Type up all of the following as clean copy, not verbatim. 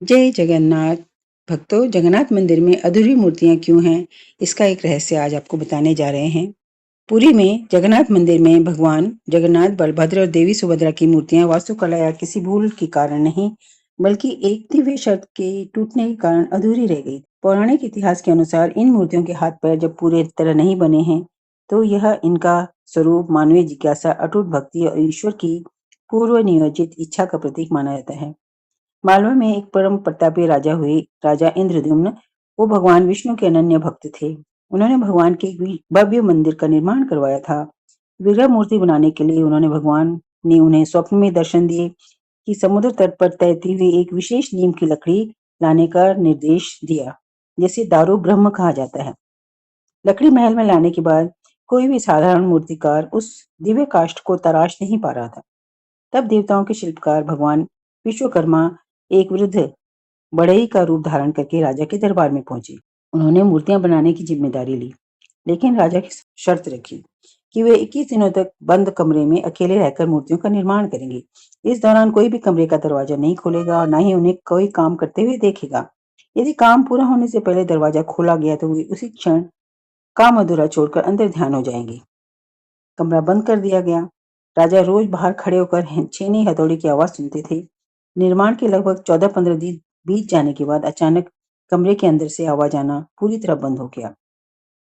जय जगन्नाथ। भक्तों, जगन्नाथ मंदिर में अधूरी मूर्तियां क्यों हैं, इसका एक रहस्य आज आपको बताने जा रहे हैं। पुरी में जगन्नाथ मंदिर में भगवान जगन्नाथ, बलभद्र और देवी सुभद्रा की मूर्तियां वास्तुकला या किसी भूल के कारण नहीं, बल्कि एक दिव्य शर्त के टूटने के कारण अधूरी रह गई। पौराणिक इतिहास के अनुसार इन मूर्तियों के हाथ पैर जब पूरे तरह नहीं बने हैं, तो यह इनका स्वरूप मानवीय जिज्ञासा, अटूट भक्ति और ईश्वर की पूर्व नियोजित इच्छा का प्रतीक माना जाता है। मालवा में एक परम प्रतापी राजा हुए, राजा इंद्रद्युम्न। वो भगवान विष्णु के अनन्य भक्त थे। उन्होंने भगवान के एक भव्य मंदिर का निर्माण करवाया था। विग्रह मूर्ति बनाने के लिए भगवान ने उन्हें स्वप्न में दर्शन दिए कि समुद्र तट पर तैरती हुई एक विशेष नीम की लकड़ी लाने का निर्देश दिया, जिसे दारू ब्रह्म कहा जाता है। लकड़ी महल में लाने के बाद कोई भी साधारण मूर्तिकार उस दिव्य काष्ठ को तराश नहीं पा रहा था। तब देवताओं के शिल्पकार भगवान विश्वकर्मा एक वृद्ध बढ़ई का रूप धारण करके राजा के दरबार में पहुंचे। उन्होंने मूर्तियां बनाने की जिम्मेदारी ली, लेकिन राजा की शर्त रखी कि वे 21 दिनों तक बंद कमरे में अकेले रहकर मूर्तियों का निर्माण करेंगे। इस दौरान कोई भी कमरे का दरवाजा नहीं खोलेगा और न ही उन्हें कोई काम करते हुए देखेगा। यदि काम पूरा होने से पहले दरवाजा खोला गया तो वे उसी क्षण काम अधूरा छोड़कर अंदर ध्यान हो जाएंगे। कमरा बंद कर दिया गया। राजा रोज बाहर खड़े होकर छेनी हथौड़ी की आवाज सुनते थे। निर्माण के लगभग 14-15 दिन बीत जाने के बाद अचानक कमरे के अंदर से आवाज आना पूरी तरह बंद हो गया।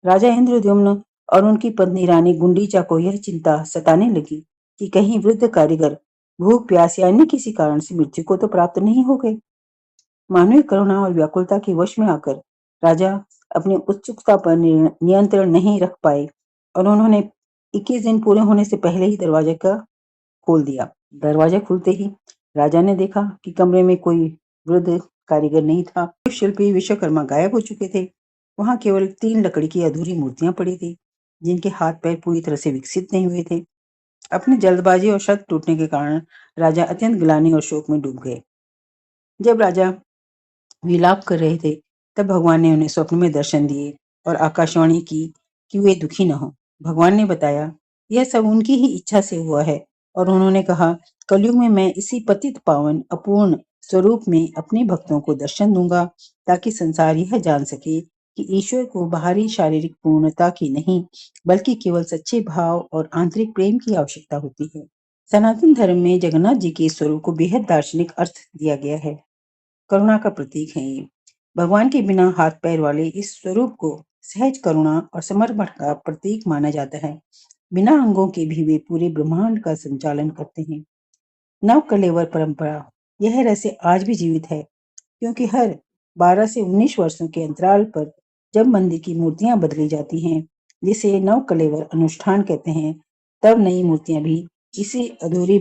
राजा इंद्रद्युम्न और उनकी पत्नी रानी गुंडीचा को यह चिंता सताने लगी कि कहीं वृद्ध कारीगर भूख, प्यास या अन्य किसी कारण से मृत्यु को तो प्राप्त नहीं हो गए। मानवीय करुणा और व्याकुलता के वश में आकर राजा अपनी उत्सुकता पर नियंत्रण नहीं रख पाए और उन्होंने 21 दिन पूरे होने से पहले ही दरवाजे का खोल दिया। दरवाजा खुलते ही राजा ने देखा कि कमरे में कोई वृद्ध कारीगर नहीं था। शिल्पी विश्वकर्मा गायब हो चुके थे। वहां केवल 3 लकड़ी की अधूरी मूर्तियां पड़ी थी, जिनके हाथ पैर पूरी तरह से विकसित नहीं हुए थे। अपनी जल्दबाजी और शर्त टूटने के कारण राजा अत्यंत ग्लानि और शोक में डूब गए। जब राजा विलाप कर रहे थे, तब भगवान ने उन्हें स्वप्न में दर्शन दिए और आकाशवाणी की कि वे दुखी न हो। भगवान ने बताया, यह सब उनकी ही इच्छा से हुआ है और उन्होंने कहा, कलयुग में मैं इसी पतित पावन अपूर्ण स्वरूप में अपने भक्तों को दर्शन दूंगा, ताकि संसार यह जान सके कि ईश्वर को बाहरी शारीरिक पूर्णता की नहीं, बल्कि केवल सच्चे भाव और आंतरिक प्रेम की आवश्यकता होती है। सनातन धर्म में जगन्नाथ जी के स्वरूप को बेहद दार्शनिक अर्थ दिया गया है। करुणा का प्रतीक है ये। भगवान के बिना हाथ पैर वाले इस स्वरूप को सहज करुणा और समर्पण का प्रतीक माना जाता है। बिना अंगों के भी वे पूरे ब्रह्मांड का संचालन करते हैं। नव कलेवर परंपरा, यह रहस्य आज भी जीवित है, क्योंकि हर 12 से 19 वर्षों के अंतराल पर जब मंदिर की मूर्तियां बदली जाती हैं, जिसे नव कलेवर अनुष्ठान कहते हैं, तब नई मूर्तियां भी इसी अधूरी